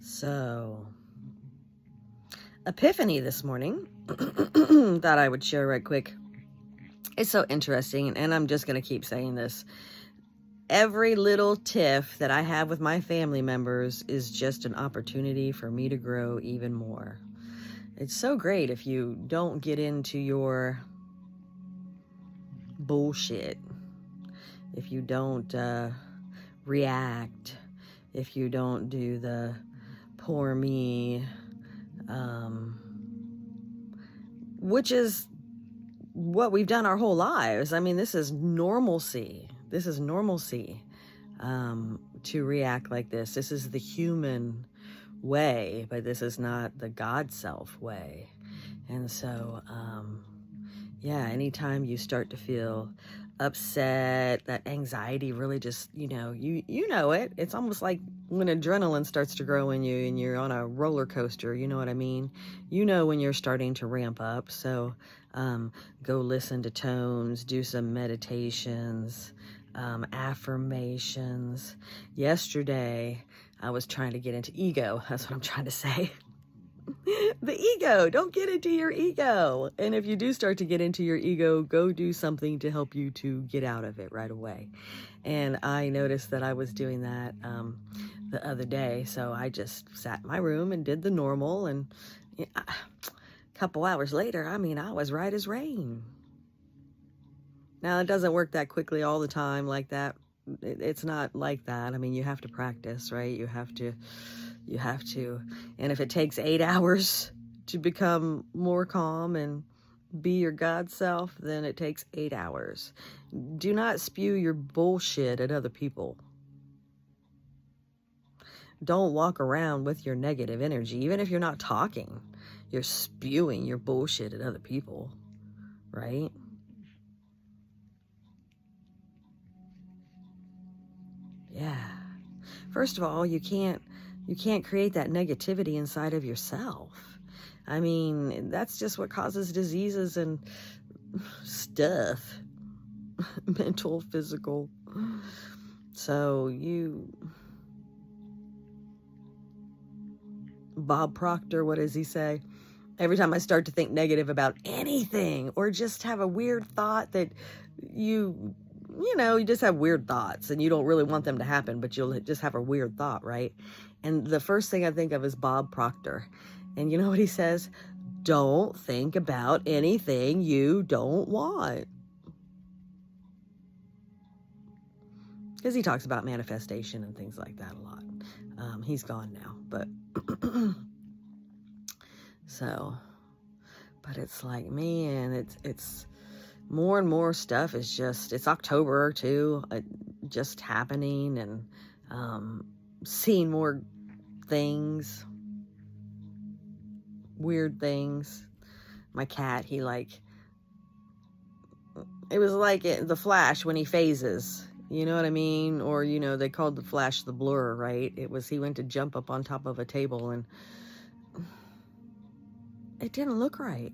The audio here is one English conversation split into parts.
So, epiphany this morning. Thought I would share right quick. It's so interesting, and I'm just going to keep saying this. Every little tiff that I have with my family members is just an opportunity for me to grow even more. It's so great if you don't get into your bullshit, if you don't react, if you don't do the poor me, which is what we've done our whole lives. I mean, this is normalcy. This is normalcy to react like this. This is the human way, but this is not the God self way. And so, yeah, anytime you start to feel upset, that anxiety really just, you know it. It's almost like when adrenaline starts to grow in you and you're on a roller coaster, you know what I mean? You know when you're starting to ramp up. So go listen to tones, do some meditations, affirmations. Yesterday, I was trying to get into ego. That's what I'm trying to say. The ego. Don't get into your ego. And if you do start to get into your ego, go do something to help you to get out of it right away. And I noticed that I was doing that the other day. So I just sat in my room and did the normal. And a couple hours later, I mean, I was right as rain. Now, it doesn't work that quickly all the time like that. It's not like that. I mean, you have to practice, right? You have to. And if it takes 8 hours to become more calm and be your God self, then it takes 8 hours. Do not spew your bullshit at other people. Don't walk around with your negative energy. Even if you're not talking, you're spewing your bullshit at other people, right? Yeah. First of all, you can't create that negativity inside of yourself. I mean, that's just what causes diseases and stuff. Mental, physical. So Bob Proctor, what does he say? Every time I start to think negative about anything or just have a weird thought that you just have weird thoughts and you don't really want them to happen, but you'll just have a weird thought, right? And the first thing I think of is Bob Proctor. And you know what he says? Don't think about anything you don't want. Because he talks about manifestation and things like that a lot. He's gone now, but so, but it's like, man, it's more and more stuff is just, it's October too, just happening, and seeing more things, weird things. My cat, it was like the Flash when he phases, you know what I mean? Or, they called the Flash the Blur, right? He went to jump up on top of a table and it didn't look right.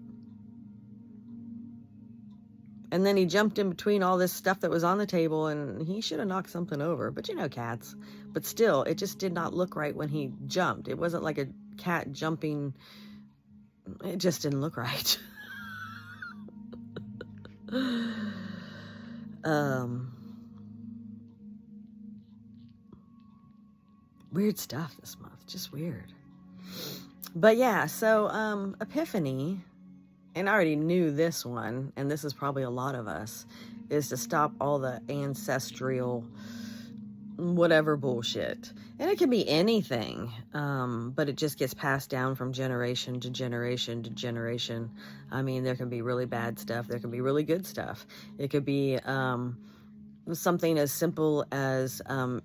And then he jumped in between all this stuff that was on the table, and he should have knocked something over. But cats. But still, it just did not look right when he jumped. It wasn't like a cat jumping. It just didn't look right. Weird stuff this month. Just weird. But yeah, so epiphany, and I already knew this one, and this is probably a lot of us, is to stop all the ancestral whatever bullshit. And it can be anything, but it just gets passed down from generation to generation to generation. I mean, there can be really bad stuff. There can be really good stuff. It could be something as simple as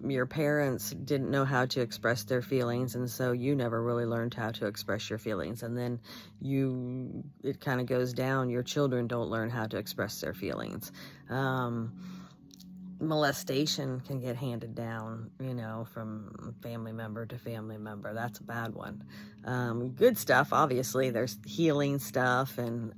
your parents didn't know how to express their feelings, and so you never really learned how to express your feelings, and then it kind of goes down. Your children don't learn how to express their feelings. Molestation can get handed down, from family member to family member. That's a bad one. Good stuff, obviously. There's healing stuff and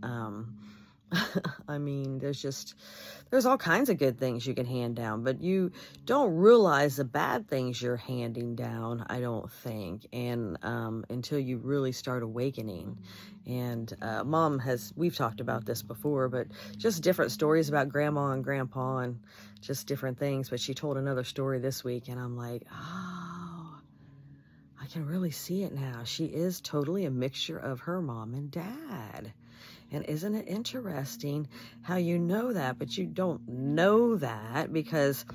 I mean, there's all kinds of good things you can hand down, but you don't realize the bad things you're handing down, I don't think, and until you really start awakening. And we've talked about this before, but just different stories about grandma and grandpa and just different things. But she told another story this week, and I'm like, oh, I can really see it now. She is totally a mixture of her mom and dad. And isn't it interesting how you know that, but you don't know that because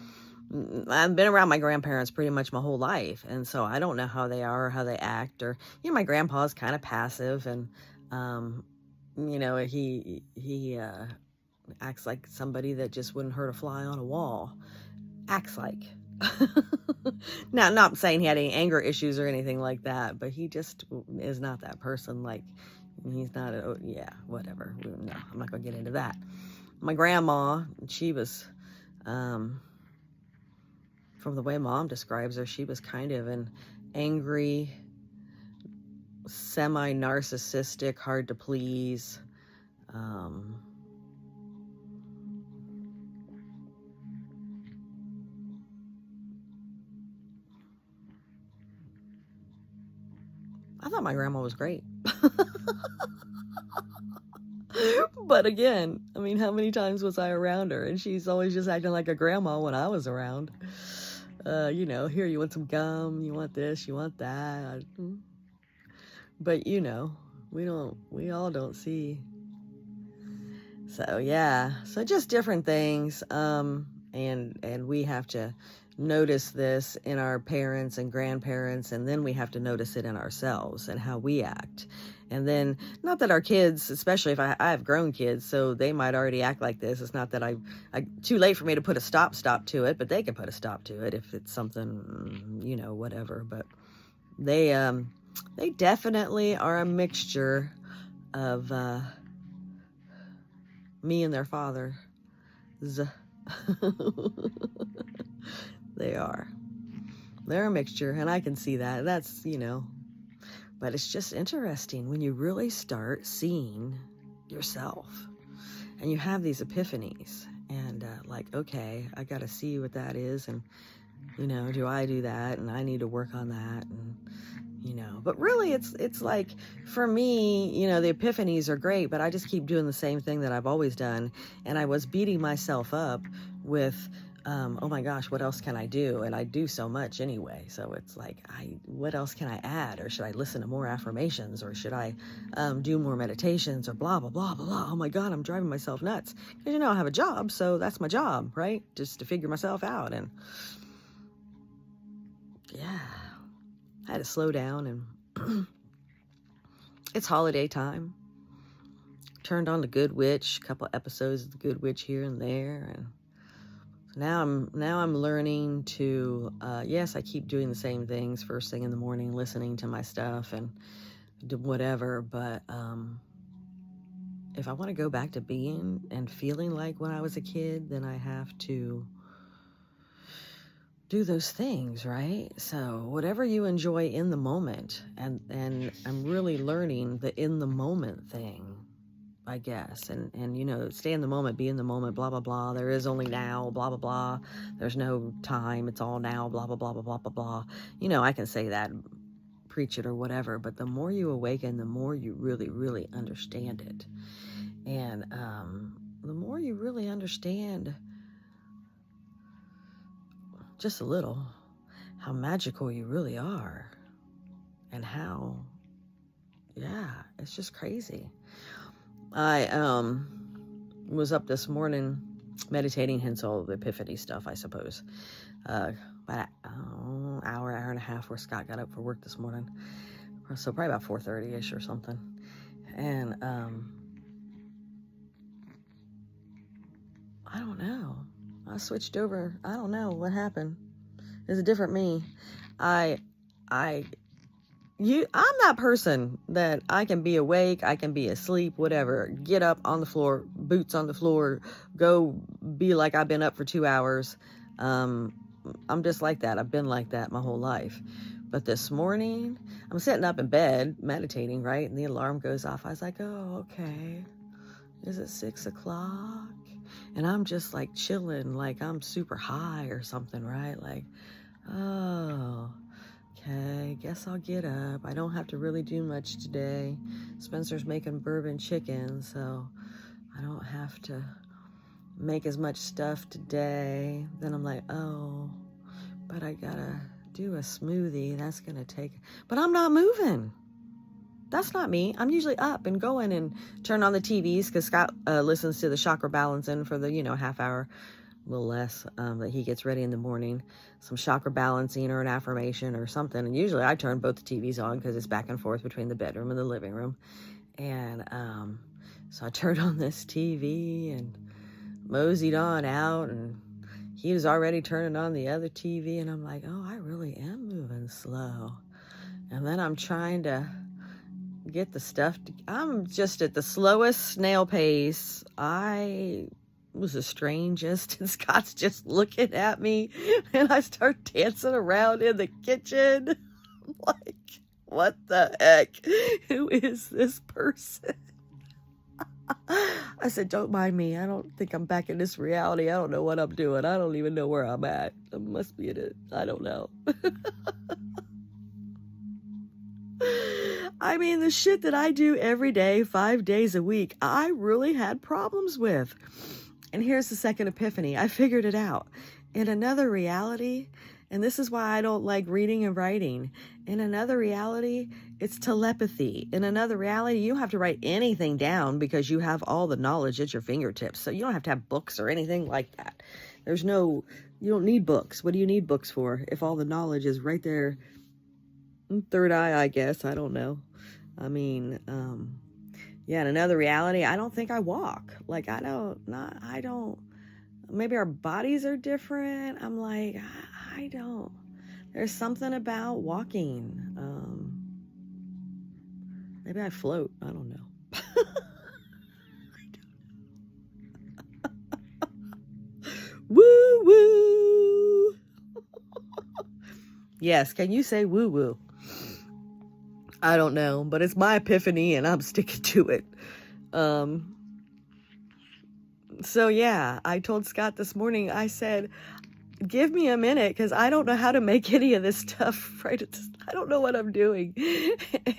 I've been around my grandparents pretty much my whole life. And so I don't know how they are or how they act, or, my grandpa's kind of passive, and, he acts like somebody that just wouldn't hurt a fly on a wall. Acts like. Now, not saying he had any anger issues or anything like that, but he just is not that person. Like, he's not, whatever. No, I'm not going to get into that. My grandma, she was, from the way Mom describes her, she was kind of an angry, semi-narcissistic, hard to please, I thought my grandma was great. But again, I mean, how many times was I around her? And she's always just acting like a grandma when I was around. Here, you want some gum, you want this, you want that. But, we all don't see. So, yeah. So just different things. And we have to notice this in our parents and grandparents, and then we have to notice it in ourselves and how we act. And then, not that our kids, especially if I have grown kids, so they might already act like this. It's not that I too late for me to put a stop to it, but they can put a stop to it if it's something, whatever. But they definitely are a mixture of me and their father. They are. They're a mixture, and I can see that. That's, but it's just interesting when you really start seeing yourself and you have these epiphanies and okay, I got to see what that is. And, do I do that? And I need to work on that. And, but really it's like, for me, the epiphanies are great, but I just keep doing the same thing that I've always done. And I was beating myself up with, oh my gosh, what else can I do? And I do so much anyway. So it's like, what else can I add? Or should I listen to more affirmations? Or should I do more meditations? Or blah, blah, blah, blah, blah. Oh my God, I'm driving myself nuts. Because, I have a job, so that's my job, right? Just to figure myself out. And yeah, I had to slow down. And it's holiday time. Turned on The Good Witch, a couple episodes of The Good Witch here and there. And now I'm learning to, yes, I keep doing the same things first thing in the morning, listening to my stuff and whatever, but if I want to go back to being and feeling like when I was a kid, then I have to do those things, right? So whatever you enjoy in the moment, and I'm really learning the in the moment thing, I guess, and stay in the moment, be in the moment, blah, blah, blah. There is only now, blah, blah, blah. There's no time. It's all now, blah, blah, blah, blah, blah, blah, blah. I can say that, preach it or whatever, but the more you awaken, the more you really, really understand it. And the more you really understand just a little how magical you really are, and how, it's just crazy. I was up this morning meditating, hence all the epiphany stuff, I suppose. About an hour and a half where Scott got up for work this morning. So probably about 4:30-ish or something. And I don't know. I switched over. I don't know what happened. It's a different me. I'm that person that I can be awake, I can be asleep, whatever, get up on the floor, boots on the floor, go be like I've been up for 2 hours. I'm just like that. I've been like that my whole life. But this morning, I'm sitting up in bed, meditating, right? And the alarm goes off. I was like, oh, okay. Is it 6 o'clock? And I'm just like chilling, like I'm super high or something, right? Like, oh, okay, guess I'll get up. I don't have to really do much today. Spencer's making bourbon chicken, so I don't have to make as much stuff today. Then I'm like, oh, but I gotta do a smoothie. That's gonna take, but I'm not moving. That's not me. I'm usually up and going and turn on the TVs because Scott listens to the chakra balancing for the, half hour, a little less, that he gets ready in the morning. Some chakra balancing or an affirmation or something. And usually I turn both the TVs on because it's back and forth between the bedroom and the living room. And so I turned on this TV and moseyed on out, and he was already turning on the other TV. And I'm like, oh, I really am moving slow. And then I'm trying to get the stuff I'm just at the slowest snail pace. I was the strangest, and Scott's just looking at me, and I start dancing around in the kitchen. I'm like, what the heck? Who is this person? I said, don't mind me. I don't think I'm back in this reality. I don't know what I'm doing. I don't even know where I'm at. I must be in it. I don't know. I mean, the shit that I do every day, 5 days a week, I really had problems with. And here's the second epiphany. I figured it out. In another reality, and this is why I don't like reading and writing. In another reality, it's telepathy. In another reality, you don't have to write anything down because you have all the knowledge at your fingertips. So you don't have to have books or anything like that. You don't need books. What do you need books for if all the knowledge is right there? Third eye, I guess. I don't know. I mean, yeah, in another reality, I don't think I walk. Like, I don't, maybe our bodies are different. I'm like, I don't, there's something about walking. Maybe I float. I don't know. Woo woo. Yes, can you say woo woo? I don't know, but it's my epiphany and I'm sticking to it. So yeah, I told Scott this morning, I said, give me a minute because I don't know how to make any of this stuff right. I don't know what I'm doing.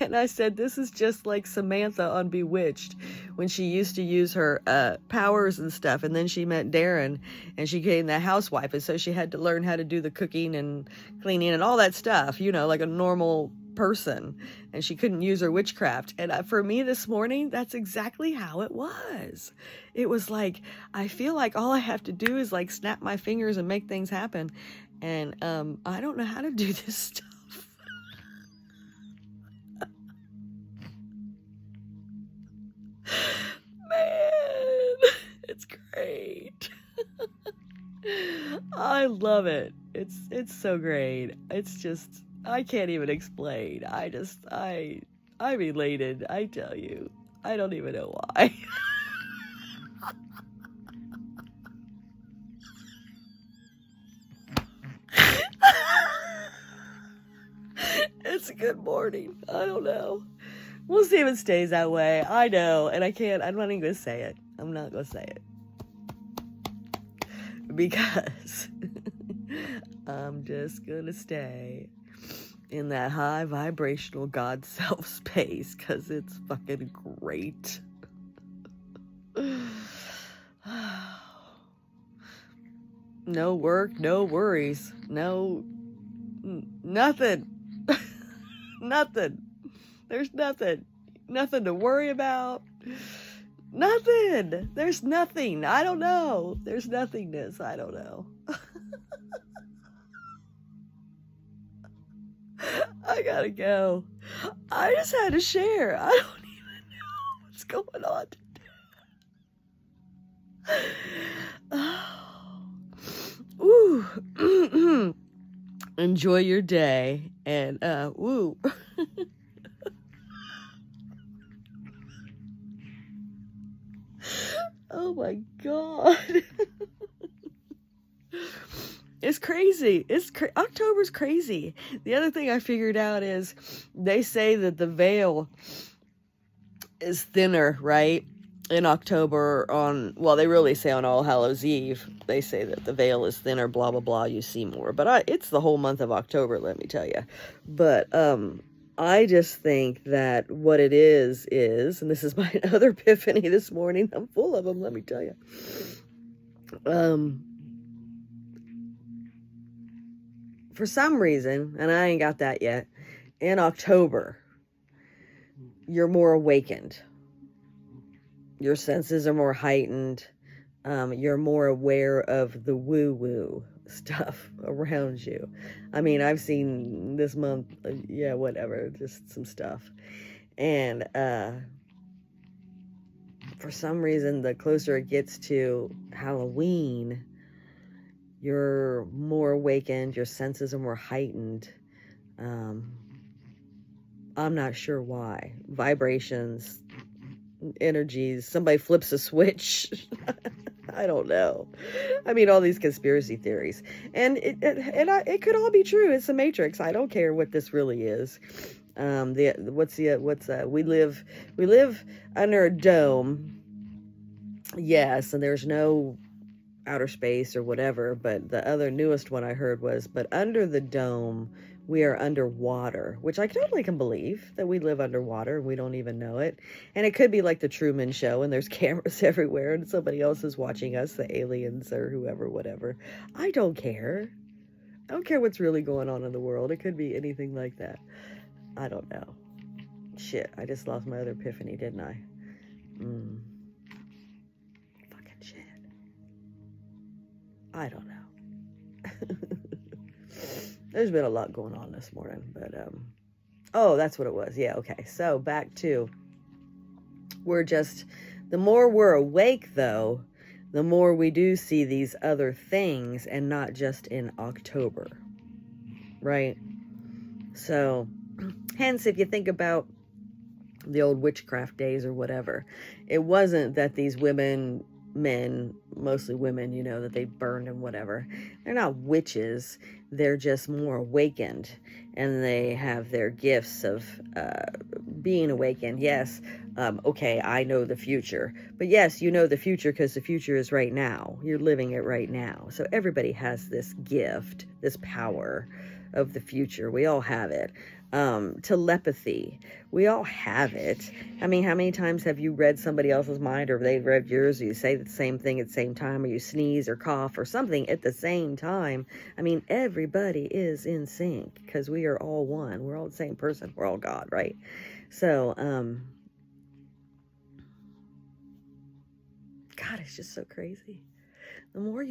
And I said, this is just like Samantha on Bewitched when she used to use her powers and stuff. And then she met Darren and she became the housewife. And so she had to learn how to do the cooking and cleaning and all that stuff, like a normal person. And she couldn't use her witchcraft. And for me this morning, that's exactly how it was. It was like, I feel like all I have to do is like snap my fingers and make things happen. And I don't know how to do this stuff. Man, it's great. I love it. It's so great. It's just, I can't even explain. I'm elated, I tell you. I don't even know why. It's a good morning. I don't know. We'll see if it stays that way. I know, and I'm not even going to say it. I'm not going to say it. Because I'm just going to stay in that high vibrational God self space because it's fucking great. No work, no worries, nothing. Nothing. There's nothing to worry about. Nothing. There's nothing. I don't know. There's nothingness. I don't know. I gotta go. I just had to share. I don't even know what's going on today. Ooh. Enjoy your day. And, woo. Oh my God. It's crazy. October's crazy. The other thing I figured out is they say that the veil is thinner, right? in October on, well, they really say on All Hallows Eve, they say that the veil is thinner, blah, blah, blah, you see more. But it's the whole month of October, let me tell you. But I just think that what it is, and this is my other epiphany this morning, I'm full of them, let me tell you. For some reason, and I ain't got that yet, in October, you're more awakened. Your senses are more heightened. You're more aware of the woo-woo stuff around you. I mean, I've seen this month, yeah, whatever, just some stuff. And for some reason, the closer it gets to Halloween, you're more awakened, your senses are more heightened. I'm not sure why. Vibrations, energies, somebody flips a switch. I don't know. I mean, all these conspiracy theories, and it could all be true. It's a matrix. I don't care what this really is. We live under a dome. Yes, and there's no outer space or whatever. But the other newest one I heard was, but under the dome, we are underwater, which I totally can believe that we live underwater and we don't even know it. And it could be like the Truman Show and there's cameras everywhere and somebody else is watching us, the aliens or whoever, whatever. I don't care. I don't care what's really going on in the world. It could be anything like that. I don't know. Shit, I just lost my other epiphany, didn't I? Fucking shit. I don't know. There's been a lot going on this morning, but oh, that's what it was. Yeah, okay. So back to, the more we're awake though, the more we do see these other things, and not just in October, right? So hence, if you think about the old witchcraft days or whatever, it wasn't that these men, mostly women, that they burned and whatever. They're not witches. They're just more awakened, and they have their gifts of being awakened. Yes, okay, I know the future. But yes, you know the future because the future is right now. You're living it right now. So everybody has this gift, this power of the future. We all have it. Telepathy. We all have it. I mean, how many times have you read somebody else's mind, or they've read yours, or you say the same thing at the same time, or you sneeze or cough or something at the same time? I mean, everybody is in sync because we are all one. We're all the same person. We're all God, right? So, God, it's just so crazy. The more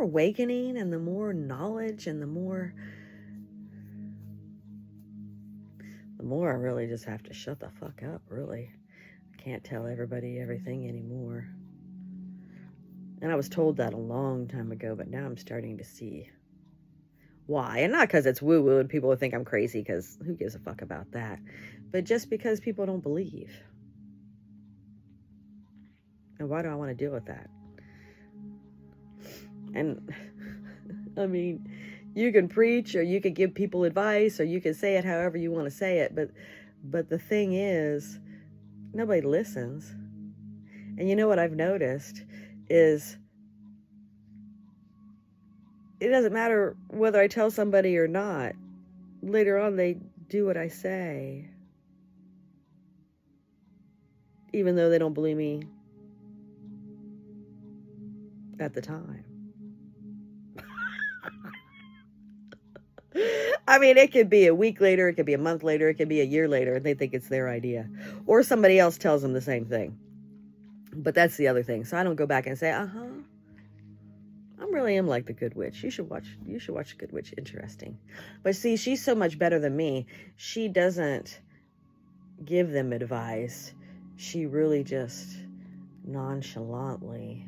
awakening and the more knowledge and the more I really just have to shut the fuck up, really. I can't tell everybody everything anymore. And I was told that a long time ago, but now I'm starting to see why. And not because it's woo-woo and people would think I'm crazy, because who gives a fuck about that? But just because people don't believe. And why do I want to deal with that? And, I mean, you can preach, or you can give people advice, or you can say it however you want to say it, but the thing is, nobody listens. And you know what I've noticed is, it doesn't matter whether I tell somebody or not. Later on, they do what I say, even though they don't believe me at the time. I mean, it could be a week later, it could be a month later, it could be a year later, and they think it's their idea. Or somebody else tells them the same thing. But that's the other thing. So I don't go back and say, I really am like the Good Witch. You should watch The Good Witch. Interesting. But see, she's so much better than me. She doesn't give them advice. She really just nonchalantly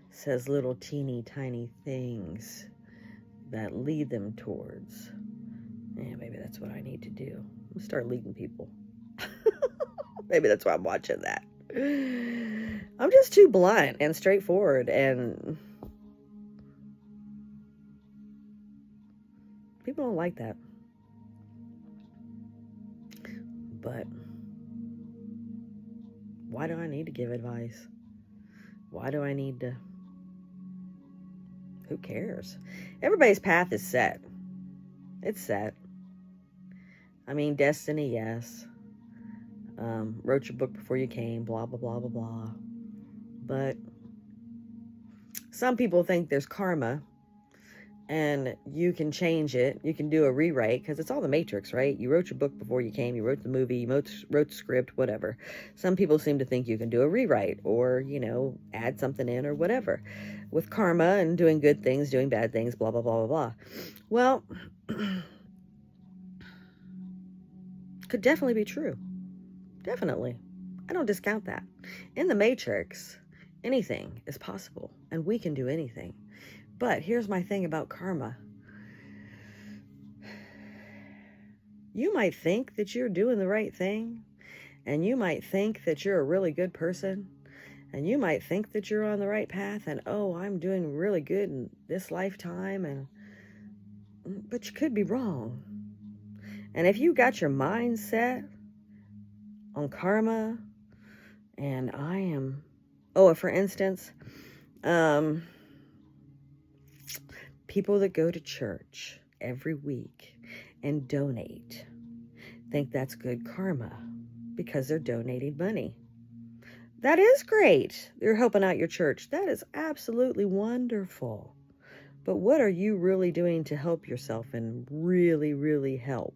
says little teeny tiny things that lead them towards. Yeah, maybe that's what I need to do. I'll start leading people. Maybe that's why I'm watching that. I'm just too blunt and straightforward, and people don't like that. But why Why do I need to give advice? Why do I need to? Who cares? Everybody's path is set. It's set. I mean, destiny, yes. Wrote your book before you came, blah, blah, blah, blah, blah. But some people think there's karma and you can change it. You can do a rewrite because it's all the Matrix, right? You wrote your book before you came. You wrote the movie. You wrote the script, whatever. Some people seem to think you can do a rewrite or, add something in or whatever with karma and doing good things, doing bad things, blah, blah, blah, blah, blah. Well, could definitely be true. Definitely. I don't discount that. In the Matrix, anything is possible and we can do anything. But here's my thing about karma. You might think that you're doing the right thing, and you might think that you're a really good person, and you might think that you're on the right path, and oh, I'm doing really good in this lifetime, but you could be wrong. And if you got your mind set on karma, and for instance, people that go to church every week and donate think that's good karma because they're donating money. That is great. You're helping out your church. That is absolutely wonderful. But what are you really doing to help yourself and really, really help?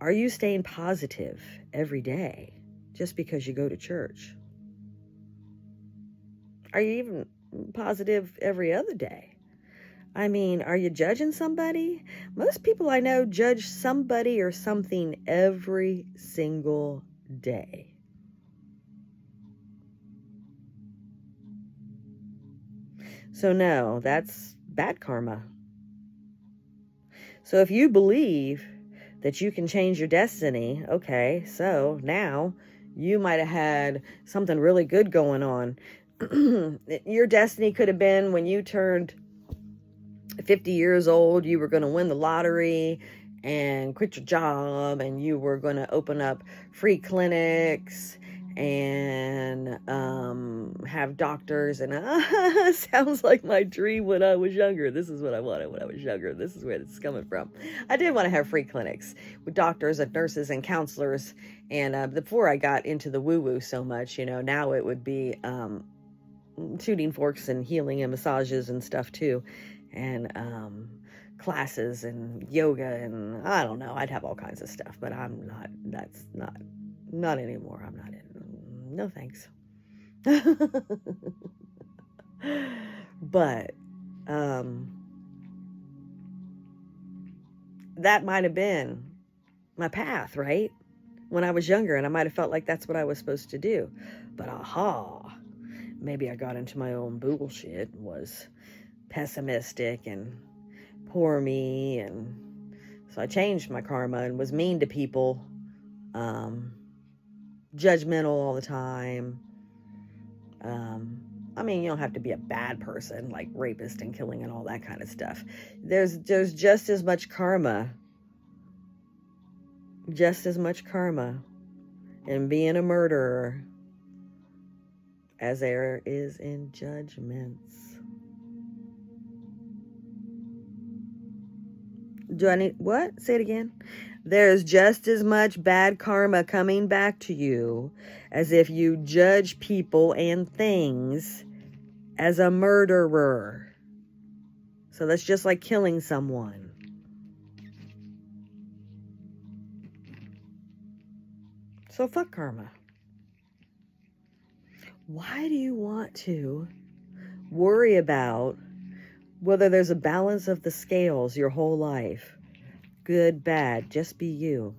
Are you staying positive every day just because you go to church? Are you even positive every other day? I mean, are you judging somebody? Most people I know judge somebody or something every single day. So no, that's bad karma. So if you believe that you can change your destiny, okay, so now you might have had something really good going on. Your destiny could have been when you turned 50 years old, you were going to win the lottery and quit your job, and you were going to open up free clinics and have doctors, and sounds like my dream when I was younger. This is what I wanted when I was younger. This is where this is coming from. I did want to have free clinics with doctors and nurses and counselors, and before I got into the woo-woo so much, now it would be tuning forks and healing and massages and stuff too, and classes and yoga, and I don't know, I'd have all kinds of stuff, but that's not anymore. I'm not in. No thanks. But that might have been my path, right? When I was younger, and I might have felt like that's what I was supposed to do. But maybe I got into my own bullshit, was pessimistic and poor me, and so I changed my karma and was mean to people, judgmental all the time. I mean, you don't have to be a bad person, like rapist and killing and all that kind of stuff. There's just as much karma in being a murderer as there is in judgments. Do I need what? Say it again. There's just as much bad karma coming back to you as if you judge people and things as a murderer. So that's just like killing someone. So fuck karma. Why do you want to worry about whether there's a balance of the scales your whole life? Good, bad, just be you.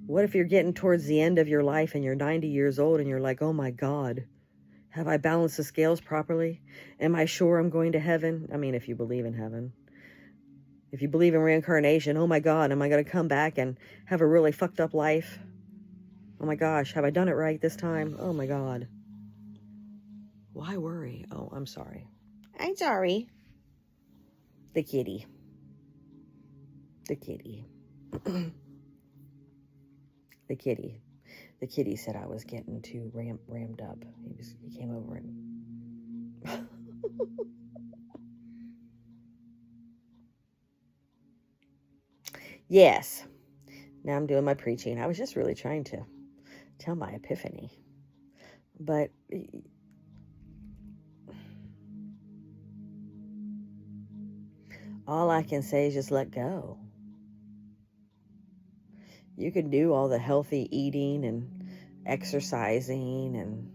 What if you're getting towards the end of your life and you're 90 years old and you're like, oh my God, have I balanced the scales properly? Am I sure I'm going to heaven? I mean, if you believe in heaven. If you believe in reincarnation, oh my God, am I going to come back and have a really fucked up life? Oh my gosh, have I done it right this time? Oh my God. Why worry? Oh, I'm sorry. I'm sorry. The kitty. The kitty. The kitty said I was getting too rammed up. He came over and yes. Now I'm doing my preaching. I was just really trying to tell my epiphany. But all I can say is just let go. You can do all the healthy eating and exercising and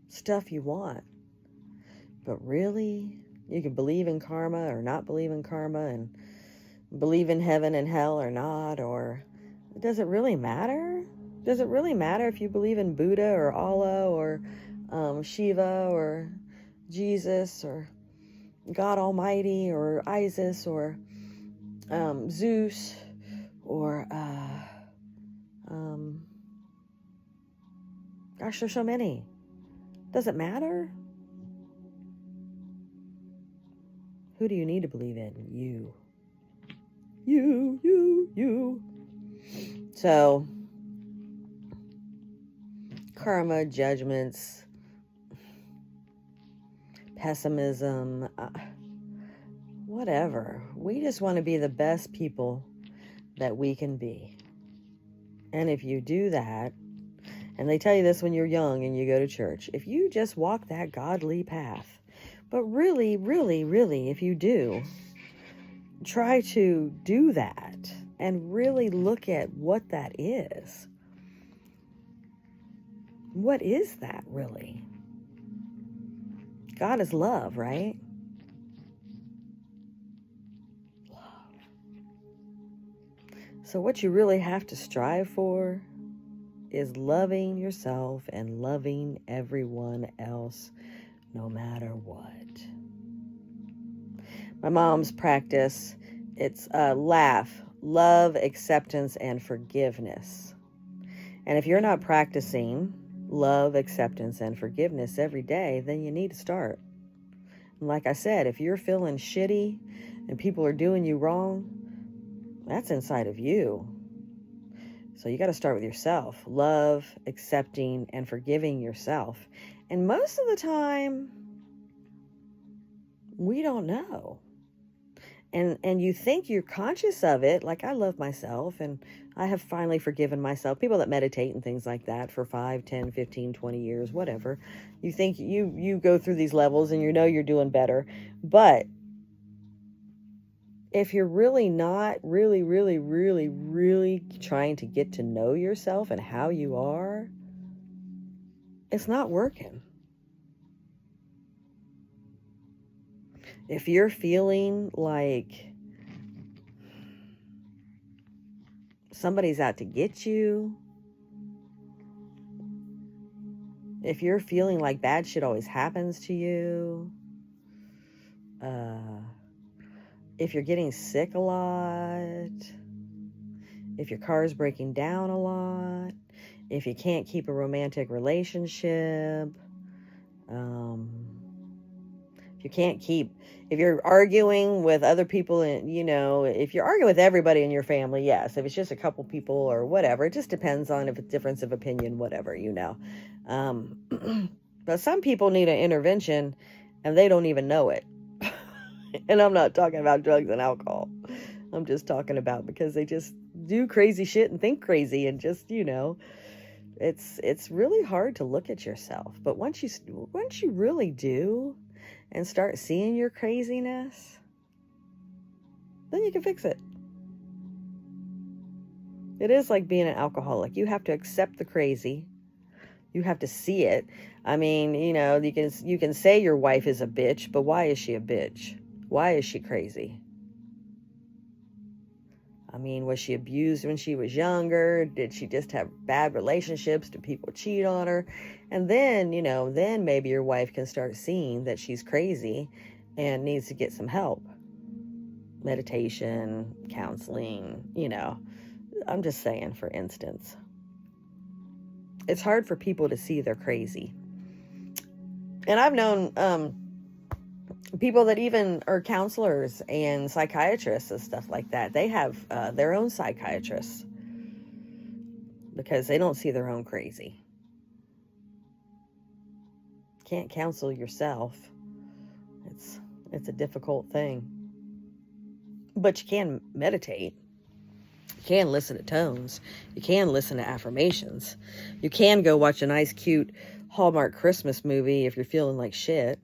stuff you want. But really, you can believe in karma or not believe in karma and believe in heaven and hell or not, or does it really matter? Does it really matter if you believe in Buddha or Allah or Shiva or Jesus or God Almighty or Isis or Zeus or gosh, there's so many. Does it matter? Who do you need to believe in? You. So, karma, judgments, pessimism, whatever. We just want to be the best people that we can be. And if you do that, and they tell you this when you're young and you go to church, if you just walk that godly path, but really, really, really, if you do, try to do that and really look at what that is. What is that really? God is love, right? Love. So what you really have to strive for is loving yourself and loving everyone else, no matter what. My mom's practice, it's laugh, love, acceptance, and forgiveness. And if you're not practicing love, acceptance, and forgiveness every day, then you need to start. And like I said, if you're feeling shitty and people are doing you wrong, that's inside of you. So you got to start with yourself. Love, accepting, and forgiving yourself. And most of the time, we don't know. And you think you're conscious of it, like I love myself and I have finally forgiven myself. People that meditate and things like that for 5, 10, 15, 20 years, whatever. You think you go through these levels and you know you're doing better. But if you're really not really, really, really, really trying to get to know yourself and how you are, it's not working. If you're feeling like somebody's out to get you, if you're feeling like bad shit always happens to you, if you're getting sick a lot, if your car's breaking down a lot, if you can't keep a romantic relationship, if you're arguing with other people and, if you're arguing with everybody in your family, yes. If it's just a couple people or whatever, it just depends on if it's difference of opinion, whatever, But some people need an intervention and they don't even know it. And I'm not talking about drugs and alcohol. I'm just talking about because they just do crazy shit and think crazy and just, it's really hard to look at yourself. But once you really do and start seeing your craziness, then you can fix it. It is like being an alcoholic. You have to accept the crazy. You have to see it. I mean, you can say your wife is a bitch, but why is she a bitch? Why is she crazy? I mean, was she abused when she was younger? Did she just have bad relationships? Did people cheat on her? And then, then maybe your wife can start seeing that she's crazy and needs to get some help. Meditation, counseling, I'm just saying, for instance. It's hard for people to see they're crazy. And I've known People that even are counselors and psychiatrists and stuff like that, they have their own psychiatrists because they don't see their own crazy. Can't counsel yourself. It's a difficult thing. But you can meditate. You can listen to tones. You can listen to affirmations. You can go watch a nice, cute Hallmark Christmas movie if you're feeling like shit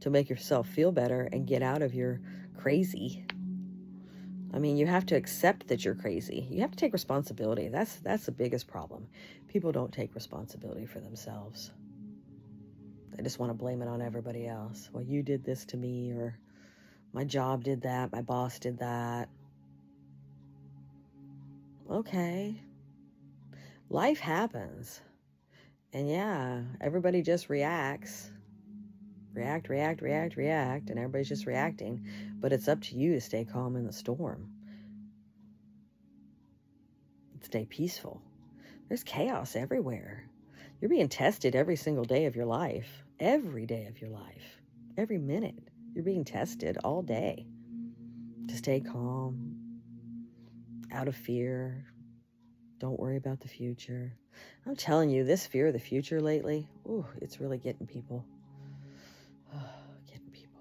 to make yourself feel better and get out of your crazy. I mean, you have to accept that you're crazy. You have to take responsibility. That's the biggest problem. People don't take responsibility for themselves. They just want to blame it on everybody else. Well, you did this to me, or my job did that, my boss did that. Okay. Life happens. And yeah, everybody just reacts. React, and everybody's just reacting. But it's up to you to stay calm in the storm. Stay peaceful. There's chaos everywhere. You're being tested every single day of your life. Every day of your life. Every minute. You're being tested all day. To stay calm. Out of fear. Don't worry about the future. I'm telling you, this fear of the future lately, it's really getting people. Getting people.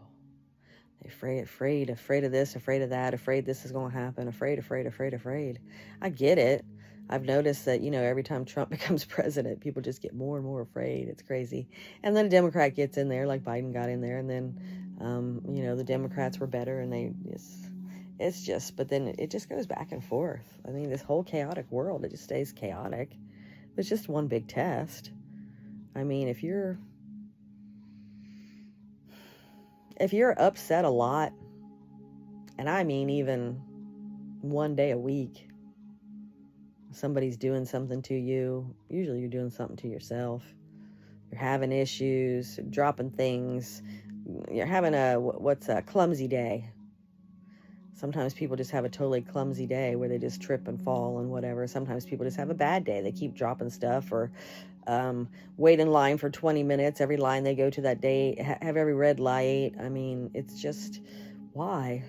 They're afraid of this, afraid of that, afraid this is going to happen, afraid. I get it. I've noticed that, every time Trump becomes president, people just get more and more afraid. It's crazy. And then a Democrat gets in there, like Biden got in there, and then, the Democrats were better, and but then it just goes back and forth. I mean, this whole chaotic world, it just stays chaotic. It's just one big test. I mean, if you're upset a lot, and I mean even one day a week, somebody's doing something to you, usually you're doing something to yourself, you're having issues, dropping things, you're having a clumsy day. Sometimes people just have a totally clumsy day where they just trip and fall and whatever. Sometimes people just have a bad day. They keep dropping stuff, or wait in line for 20 minutes. Every line they go to that day, have every red light. I mean, it's just, why?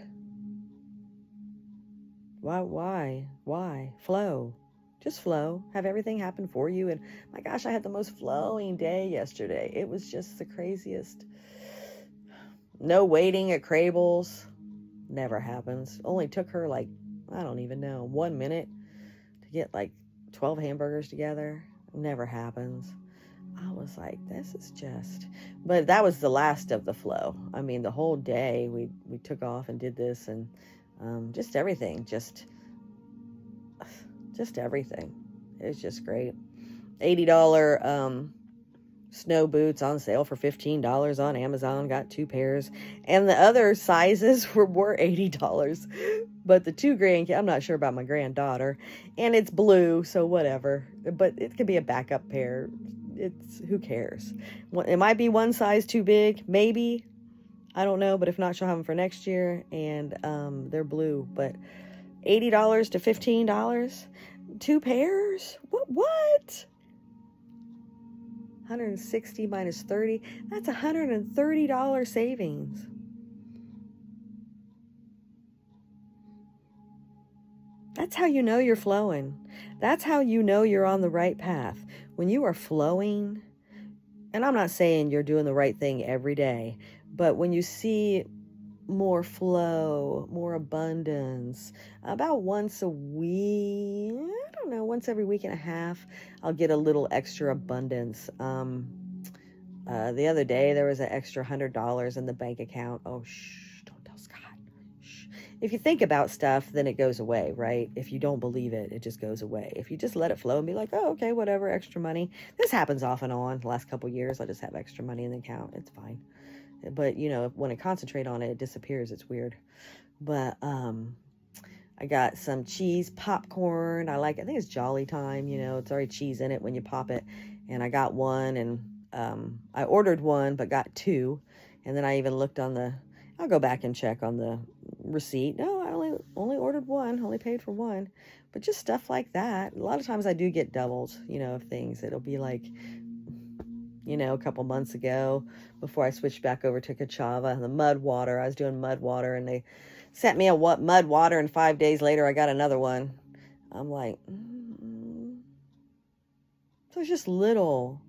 Why? Flow. Just flow. Have everything happen for you. And my gosh, I had the most flowing day yesterday. It was just the craziest. No waiting at Crable's. Never happens. Only took her I don't even know, 1 minute to get 12 hamburgers together. Never happens. I was like, this is just, but that was the last of the flow. I mean, the whole day we took off and did this, and just everything, just everything. It was just great. $80 snow boots on sale for $15 on Amazon. Got 2 pairs, and the other sizes were $80. But the 2 I'm not sure about my granddaughter, and it's blue, so whatever. But it could be a backup pair. Who cares? It might be one size too big, maybe. I don't know, but if not, she'll have them for next year, and they're blue. But $80 to $15, 2 pairs. What? 160 minus 30, that's $130 savings. That's how you know you're flowing. That's how you know you're on the right path. When you are flowing, and I'm not saying you're doing the right thing every day, but when you see more flow, more abundance, about once a week, once every week and a half, I'll get a little extra abundance. The other day, there was an extra $100 in the bank account. Oh, shh, don't tell Scott. Shh. If you think about stuff, then it goes away, right? If you don't believe it, it just goes away. If you just let it flow and be like, oh, okay, whatever, extra money. This happens off and on. The last couple of years, I just have extra money in the account. It's fine. But, when I concentrate on it, it disappears. It's weird. But I got some cheese popcorn. I think it's Jolly Time. It's already cheese in it when you pop it. And I got one, and I ordered one, but got 2. And then I even looked I'll go back and check on the receipt. No, I only ordered one, only paid for one. But just stuff like that. A lot of times I do get doubles, of things. It'll be like a couple months ago before I switched back over to Kachava. The mud water, I was doing mud water, and they sent me a mud water, and 5 days later I got another one. I'm like, so it's just little,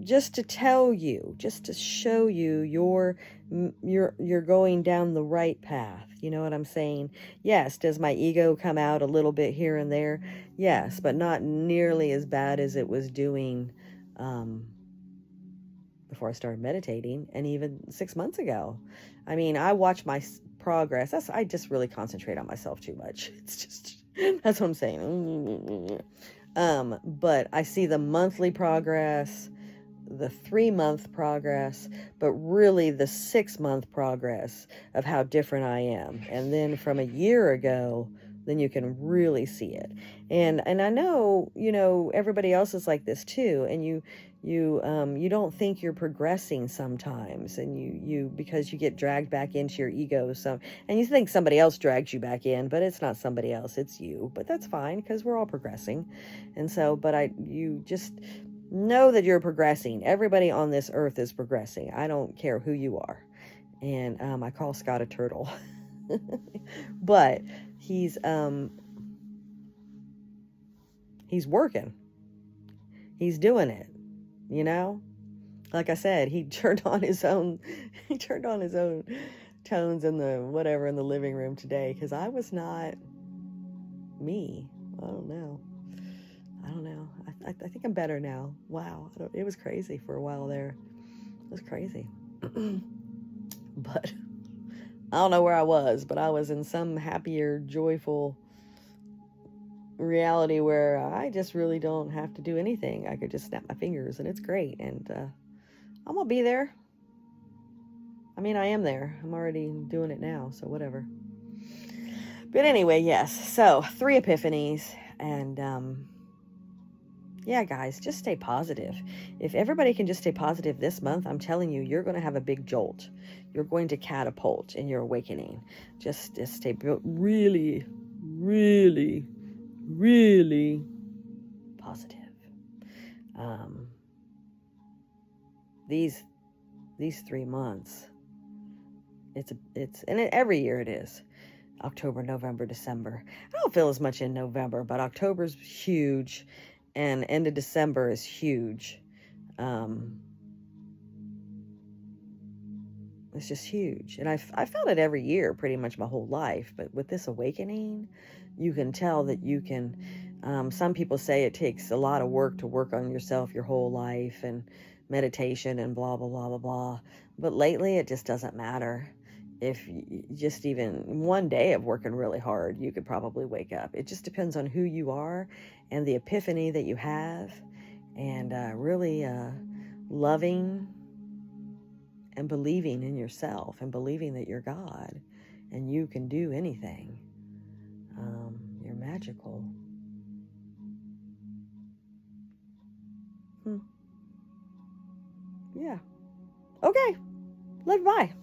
just to tell you, just to show you you're going down the right path. You know what I'm saying? Yes, does my ego come out a little bit here and there? Yes, but not nearly as bad as it was doing before I started meditating, and even 6 months ago. I mean, I watch my progress. I just really concentrate on myself too much. It's just, that's what I'm saying. But I see the monthly progress, the 3-month progress, but really the 6-month progress of how different I am. And then from a year ago, then you can really see it. And I know, everybody else is like this too. And you don't think you're progressing sometimes, and you because you get dragged back into your ego. And you think somebody else dragged you back in, but it's not somebody else, it's you. But that's fine, because we're all progressing. And so, but you just know that you're progressing. Everybody on this earth is progressing. I don't care who you are. And I call Scott a turtle. But he's working. He's doing it. Like I said, he turned on his own tones in the living room today, because I was not me. I don't know. I think I'm better now. Wow. It was crazy for a while there. It was crazy. But I don't know where I was, but I was in some happier, joyful reality where I just really don't have to do anything. I could just snap my fingers, and it's great. And I'm going to be there. I mean, I am there. I'm already doing it now, so whatever. But anyway, yes. So 3 epiphanies, and yeah, guys, just stay positive. If everybody can just stay positive this month, I'm telling you, you're going to have a big jolt. You're going to catapult in your awakening. Just stay really, really, really positive. These 3 months, every year it is. October, November, December. I don't feel as much in November, but October's huge. And end of December is huge. It's just huge. And I felt it every year pretty much my whole life. But with this awakening, you can tell that you can... some people say it takes a lot of work to work on yourself your whole life, and meditation and blah, blah, blah, blah, blah. But lately, it just doesn't matter. If just even one day of working really hard, you could probably wake up. It just depends on who you are and the epiphany that you have, and really loving and believing in yourself, and believing that you're God and you can do anything. You're magical. Yeah. Okay. Love you. Bye.